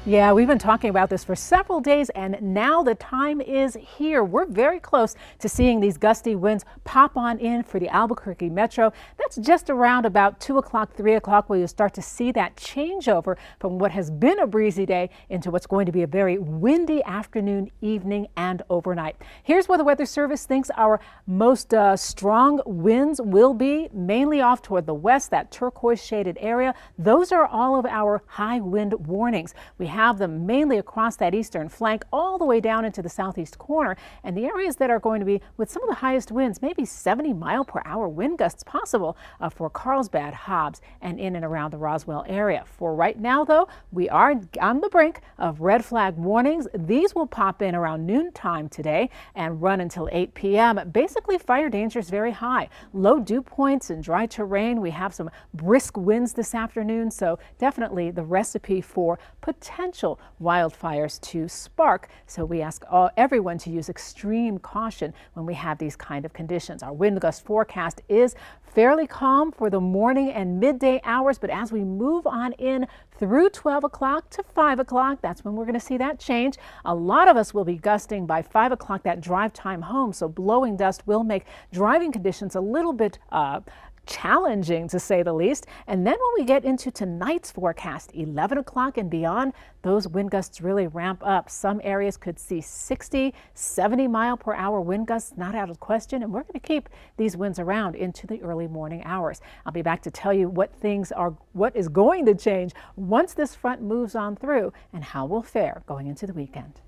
Yeah, we've been talking about this for several days, and now the time is here. We're very close to seeing these gusty winds pop on in for the Albuquerque Metro. That's just around about 2 o'clock, 3 o'clock, where you'll start to see that changeover from what has been a breezy day into what's going to be a very windy afternoon, evening, and overnight. Here's where the Weather Service thinks our most strong winds will be, mainly off toward the west, that turquoise shaded area. Those are all of our high wind warnings. We have them mainly across that eastern flank all the way down into the southeast corner, and the areas that are going to be with some of the highest winds, maybe 70-mile-per-hour wind gusts possible for Carlsbad, Hobbs, and in and around the Roswell area. For right now, though, we are on the brink of red flag warnings. These will pop in around noontime today and run until 8 p.m. Basically, fire danger is very high. Low dew points and dry terrain. We have some brisk winds this afternoon, so definitely the recipe for potential wildfires to spark. So we ask everyone to use extreme caution when we have these kind of conditions. Our wind gust forecast is fairly calm for the morning and midday hours, but as we move on in through 12 o'clock to 5 o'clock, that's when we're going to see that change. A lot of us will be gusting by 5 o'clock, that drive time home, so blowing dust will make driving conditions a little bit challenging, to say the least. And then when we get into tonight's forecast, 11 o'clock and beyond, those wind gusts really ramp up. Some areas could see 60, 70-mile-per-hour wind gusts, not out of the question, and we're going to keep these winds around into the early morning hours. I'll be back to tell you what is going to change once this front moves on through and how we'll fare going into the weekend.